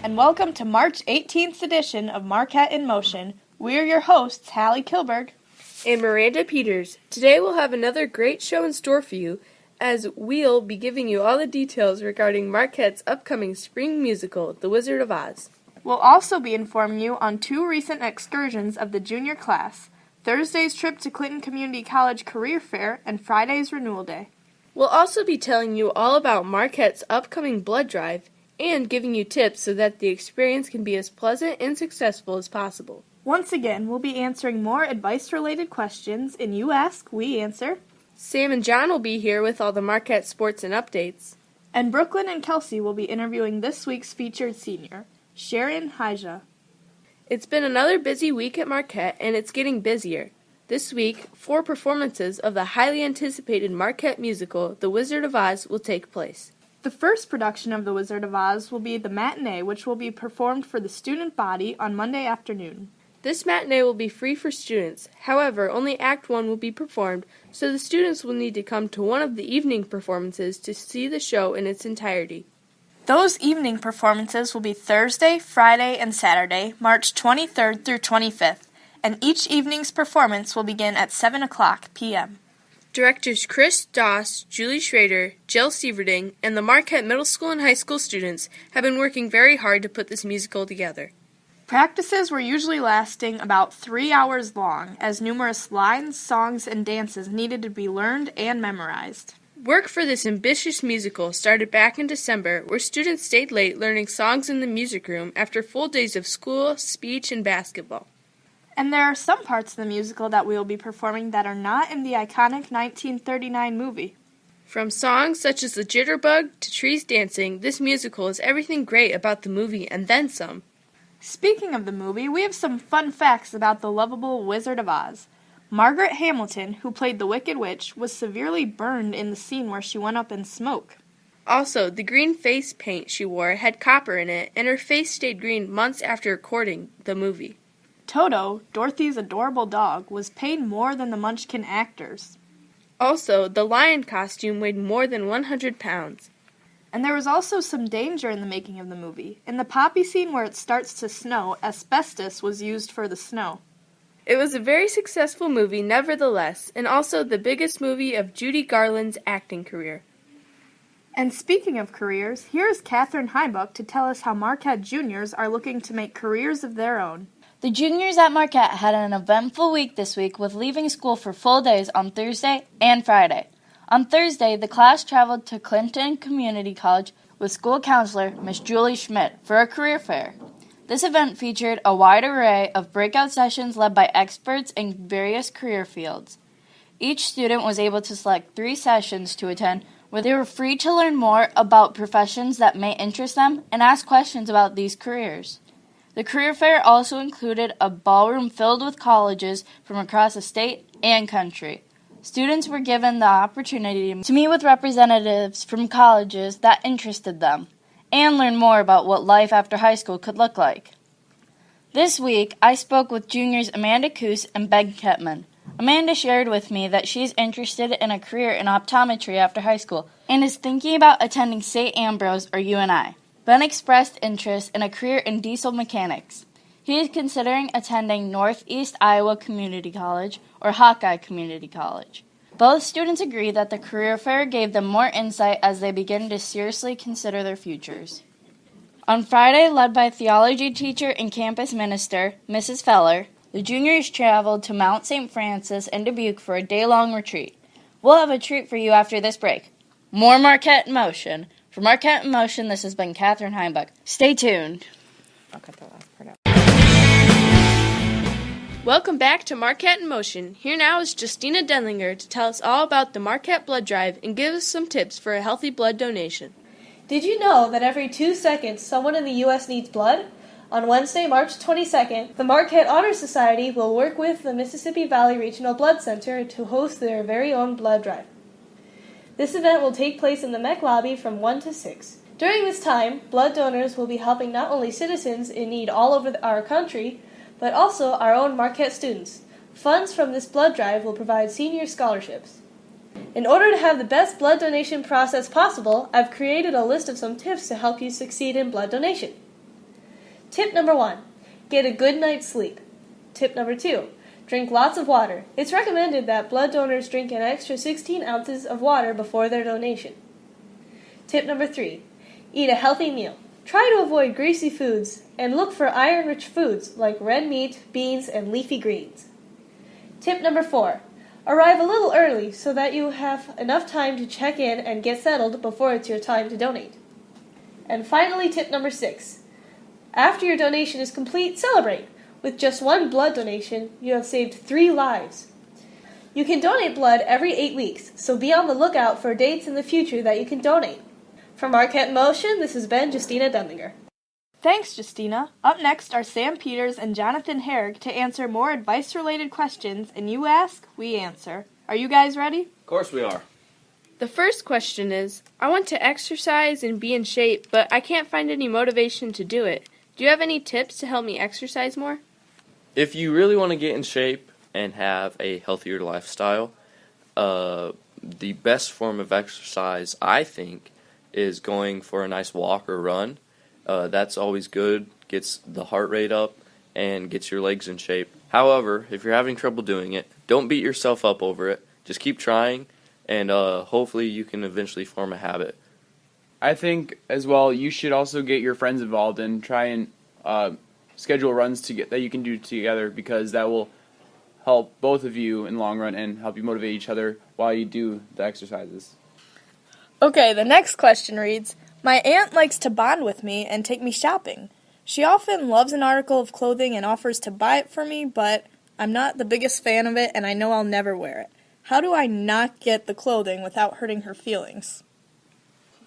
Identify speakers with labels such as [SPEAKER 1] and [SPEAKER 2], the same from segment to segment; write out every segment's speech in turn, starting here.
[SPEAKER 1] and welcome to March 18th edition of Marquette in Motion. We're your hosts, Hallie Kilberg
[SPEAKER 2] and Miranda Peters. Today we'll have another great show in store for you, as we'll be giving you all the details regarding Marquette's upcoming spring musical, The Wizard of Oz.
[SPEAKER 1] We'll also be informing you on two recent excursions of the junior class, Thursday's trip to Clinton Community College Career Fair and Friday's Renewal Day.
[SPEAKER 2] We'll also be telling you all about Marquette's upcoming blood drive and giving you tips so that the experience can be as pleasant and successful as possible.
[SPEAKER 1] Once again, we'll be answering more advice-related questions in You Ask, We Answer.
[SPEAKER 2] Sam and John will be here with all the Marquette sports and updates.
[SPEAKER 1] And Brooklyn and Kelsey will be interviewing this week's featured senior, Sharon Hyja.
[SPEAKER 2] It's been another busy week at Marquette, and it's getting busier. This week, 4 performances of the highly anticipated Marquette musical, The Wizard of Oz, will take place.
[SPEAKER 1] The first production of The Wizard of Oz will be the matinee, which will be performed for the student body on Monday afternoon.
[SPEAKER 2] This matinee will be free for students. However, only Act 1 will be performed, so the students will need to come to one of the evening performances to see the show in its entirety.
[SPEAKER 1] Those evening performances will be Thursday, Friday, and Saturday, March 23rd through 25th, and each evening's performance will begin at 7 o'clock p.m.
[SPEAKER 2] Directors Chris Doss, Julie Schrader, Jill Sieverding, and the Marquette Middle School and High School students have been working very hard to put this musical together.
[SPEAKER 1] Practices were usually lasting about 3 hours long, as numerous lines, songs, and dances needed to be learned and memorized.
[SPEAKER 2] Work for this ambitious musical started back in December, where students stayed late learning songs in the music room after full days of school, speech, and basketball.
[SPEAKER 1] And there are some parts of the musical that we will be performing that are not in the iconic 1939 movie.
[SPEAKER 2] From songs such as The Jitterbug to Trees Dancing, this musical is everything great about the movie and then some.
[SPEAKER 1] Speaking of the movie, we have some fun facts about the lovable Wizard of Oz. Margaret Hamilton, who played the Wicked Witch, was severely burned in the scene where she went up in smoke.
[SPEAKER 2] Also, the green face paint she wore had copper in it, and her face stayed green months after recording the movie.
[SPEAKER 1] Toto, Dorothy's adorable dog, was paid more than the Munchkin actors.
[SPEAKER 2] Also, the lion costume weighed more than 100 pounds.
[SPEAKER 1] And there was also some danger in the making of the movie. In the poppy scene where it starts to snow, asbestos was used for the snow.
[SPEAKER 2] It was a very successful movie nevertheless, and also the biggest movie of Judy Garland's acting career.
[SPEAKER 1] And speaking of careers, here is Katherine Heibuck to tell us how Marquette juniors are looking to make careers of their own.
[SPEAKER 3] The juniors at Marquette had an eventful week this week with leaving school for full days on Thursday and Friday. On Thursday, the class traveled to Clinton Community College with school counselor Miss Julie Schmidt for a career fair. This event featured a wide array of breakout sessions led by experts in various career fields. Each student was able to select 3 sessions to attend where they were free to learn more about professions that may interest them and ask questions about these careers. The career fair also included a ballroom filled with colleges from across the state and country. Students were given the opportunity to meet with representatives from colleges that interested them and learn more about what life after high school could look like. This week, I spoke with juniors Amanda Coos and Ben Kettman. Amanda shared with me that she is interested in a career in optometry after high school and is thinking about attending St. Ambrose or UNI. Ben expressed interest in a career in diesel mechanics. He is considering attending Northeast Iowa Community College or Hawkeye Community College. Both students agree that the career fair gave them more insight as they begin to seriously consider their futures. On Friday, led by theology teacher and campus minister, Mrs. Feller, the juniors traveled to Mount St. Francis and Dubuque for a day-long retreat. We'll have a treat for you after this break. More Marquette in Motion. For Marquette in Motion, this has been Katherine Heimbach. Stay tuned.
[SPEAKER 4] I'll cut that last part out.
[SPEAKER 2] Welcome back to Marquette in Motion. Here now is Justina Denlinger to tell us all about the Marquette Blood Drive and give us some tips for a healthy blood donation.
[SPEAKER 5] Did you know that every 2 seconds someone in the U.S. needs blood? On Wednesday, March 22nd, the Marquette Honor Society will work with the Mississippi Valley Regional Blood Center to host their very own blood drive. This event will take place in the MEC lobby from 1 to 6. During this time, blood donors will be helping not only citizens in need all over our country, but also our own Marquette students. Funds from this blood drive will provide senior scholarships. In order to have the best blood donation process possible, I've created a list of some tips to help you succeed in blood donation. Tip number 1, get a good night's sleep. Tip number 2, drink lots of water. It's recommended that blood donors drink an extra 16 ounces of water before their donation. Tip number 3, eat a healthy meal. Try to avoid greasy foods and look for iron-rich foods like red meat, beans, and leafy greens. Tip number 4, arrive a little early so that you have enough time to check in and get settled before it's your time to donate. And finally, tip number 6, after your donation is complete, celebrate. With just one blood donation, you have saved 3 lives. You can donate blood every 8 weeks, so be on the lookout for dates in the future that you can donate. For Marquette in Motion, this has been Justina Dundinger.
[SPEAKER 1] Thanks, Justina. Up next are Sam Peters and Jonathan Herrig to answer more advice-related questions, and you ask, we answer. Are you guys ready?
[SPEAKER 6] Of course we are.
[SPEAKER 2] The first question is, I want to exercise and be in shape, but I can't find any motivation to do it. Do you have any tips to help me exercise more?
[SPEAKER 6] If you really want to get in shape and have a healthier lifestyle, the best form of exercise, I think, is going for a nice walk or run. That's always good, gets the heart rate up, and gets your legs in shape. However, if you're having trouble doing it, don't beat yourself up over it. Just keep trying, and hopefully you can eventually form a habit.
[SPEAKER 7] I think, as well, you should also get your friends involved and try and schedule runs that you can do together, because that will help both of you in the long run and help you motivate each other while you do the exercises.
[SPEAKER 1] Okay, the next question reads, my aunt likes to bond with me and take me shopping. She often loves an article of clothing and offers to buy it for me, but I'm not the biggest fan of it and I know I'll never wear it. How do I not get the clothing without hurting her feelings?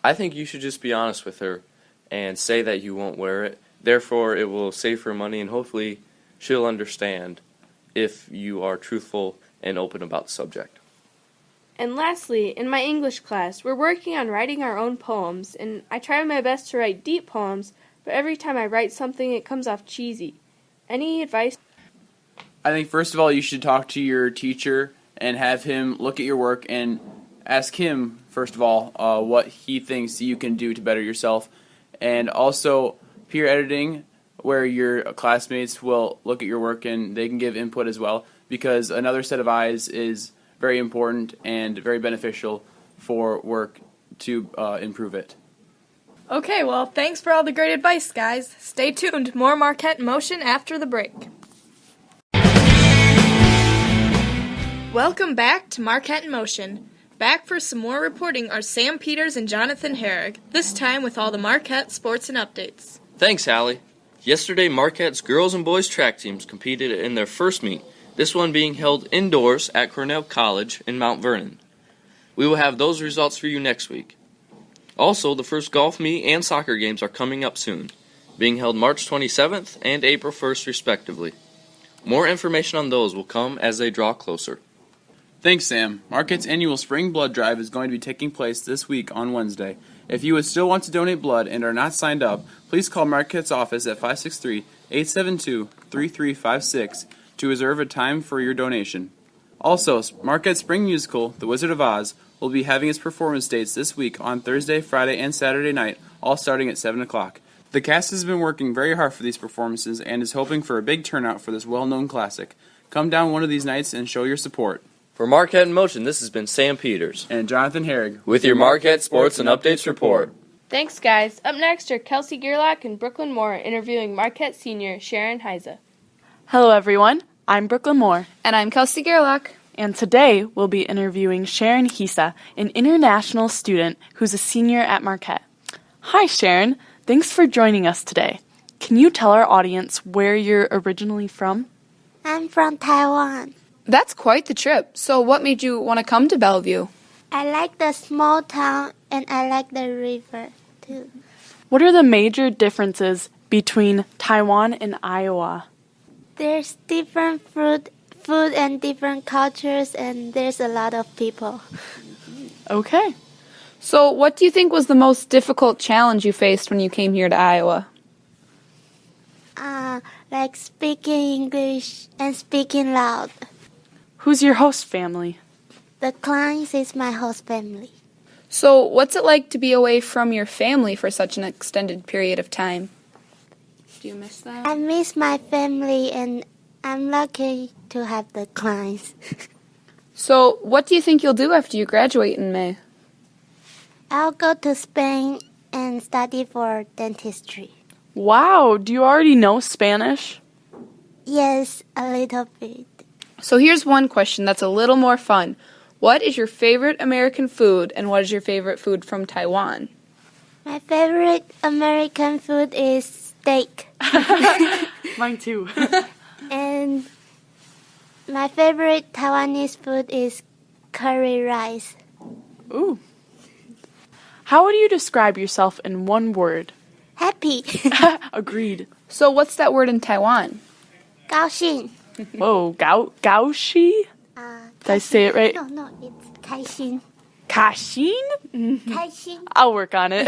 [SPEAKER 6] I think you should just be honest with her and say that you won't wear it. Therefore, it will save her money, and hopefully she'll understand if you are truthful and open about the subject.
[SPEAKER 2] And lastly, in my English class, we're working on writing our own poems, and I try my best to write deep poems, but every time I write something, it comes off cheesy. Any advice?
[SPEAKER 7] I think, first of all, you should talk to your teacher and have him look at your work and ask him, first of all, what he thinks you can do to better yourself. And also peer editing, where your classmates will look at your work and they can give input as well, because another set of eyes is very important and very beneficial for work to improve it.
[SPEAKER 1] Okay, well, thanks for all the great advice, guys. Stay tuned. More Marquette in Motion after the break. Welcome back to Marquette in Motion. Back for some more reporting are Sam Peters and Jonathan Herrig, this time with all the Marquette sports and updates.
[SPEAKER 6] Thanks, Allie. Yesterday, Marquette's girls and boys track teams competed in their first meet, this one being held indoors at Cornell College in Mount Vernon. We will have those results for you next week. Also, the first golf meet and soccer games are coming up soon, being held March 27th and April 1st respectively. More information on those will come as they draw closer.
[SPEAKER 7] Thanks, Sam. Marquette's annual spring blood drive is going to be taking place this week on Wednesday. If you would still want to donate blood and are not signed up, please call Marquette's office at 563-872-3356 to reserve a time for your donation. Also, Marquette's spring musical, The Wizard of Oz, will be having its performance dates this week on Thursday, Friday, and Saturday night, all starting at 7 o'clock. The cast has been working very hard for these performances and is hoping for a big turnout for this well-known classic. Come down one of these nights and show your support.
[SPEAKER 6] For Marquette in Motion, this has been Sam Peters
[SPEAKER 7] and Jonathan Herrig
[SPEAKER 6] with your Marquette Sports and Updates report.
[SPEAKER 2] Thanks, guys. Up next are Kelsey Gerlach and Brooklyn Moore interviewing Marquette senior Sharon Heise.
[SPEAKER 8] Hello, everyone. I'm Brooklyn Moore.
[SPEAKER 9] And I'm Kelsey Gerlach.
[SPEAKER 8] And today we'll be interviewing Sharon Heise, an international student who's a senior at Marquette. Hi, Sharon. Thanks for joining us today. Can you tell our audience where you're originally from?
[SPEAKER 10] I'm from Taiwan.
[SPEAKER 9] That's quite the trip. So what made you want to come to Bellevue?
[SPEAKER 10] I like the small town and I like the river too.
[SPEAKER 8] What are the major differences between Taiwan and Iowa?
[SPEAKER 10] There's different food and different cultures, and there's a lot of people.
[SPEAKER 8] Okay.
[SPEAKER 9] So what do you think was the most difficult challenge you faced when you came here to Iowa?
[SPEAKER 10] Like speaking English and speaking loud.
[SPEAKER 8] Who's your host family?
[SPEAKER 10] The Kleins is my host family.
[SPEAKER 9] So what's it like to be away from your family for such an extended period of time? Do you miss them?
[SPEAKER 10] I miss my family and I'm lucky to have the clients.
[SPEAKER 9] So, what do you think you'll do after you graduate in May?
[SPEAKER 10] I'll go to Spain and study for dentistry.
[SPEAKER 8] Wow, do you already know Spanish?
[SPEAKER 10] Yes, a little bit.
[SPEAKER 9] So, here's one question that's a little more fun. What is your favorite American food, and what is your favorite food from Taiwan?
[SPEAKER 10] My favorite American food is steak.
[SPEAKER 8] Mine too.
[SPEAKER 10] And my favorite Taiwanese food is curry rice.
[SPEAKER 8] Ooh. How would you describe yourself in one word?
[SPEAKER 10] Happy.
[SPEAKER 8] Agreed.
[SPEAKER 9] So, what's that word in Taiwan?
[SPEAKER 10] 高兴.
[SPEAKER 8] Whoa, gaoshi? Did I say it right?
[SPEAKER 10] No, it's 开心.
[SPEAKER 8] Kashin?
[SPEAKER 10] 开心.
[SPEAKER 8] I'll work on it.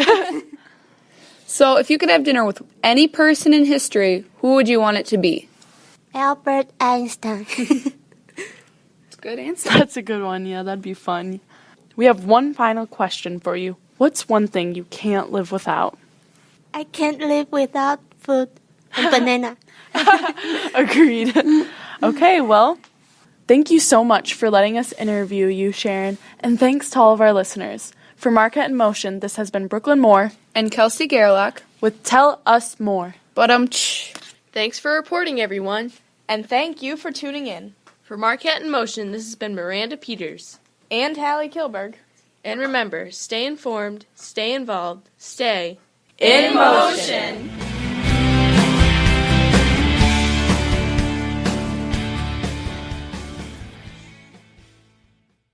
[SPEAKER 9] So, if you could have dinner with any person in history, who would you want it to be?
[SPEAKER 10] Albert Einstein.
[SPEAKER 9] That's a good answer.
[SPEAKER 8] That's a good one. Yeah, that'd be fun. We have one final question for you. What's one thing you can't live without?
[SPEAKER 10] I can't live without food and banana.
[SPEAKER 8] Agreed. Okay, well, thank you so much for letting us interview you, Sharon, and thanks to all of our listeners. For Marquette in Motion, this has been Brooklyn Moore
[SPEAKER 9] And Kelsey Gerlach.
[SPEAKER 8] with Tell Us More.
[SPEAKER 2] Thanks for reporting, everyone.
[SPEAKER 1] And thank you for tuning in.
[SPEAKER 2] For Marquette in Motion, this has been Miranda Peters.
[SPEAKER 1] And Hallie Kilberg.
[SPEAKER 2] And remember, stay informed, stay involved, stay
[SPEAKER 1] In motion.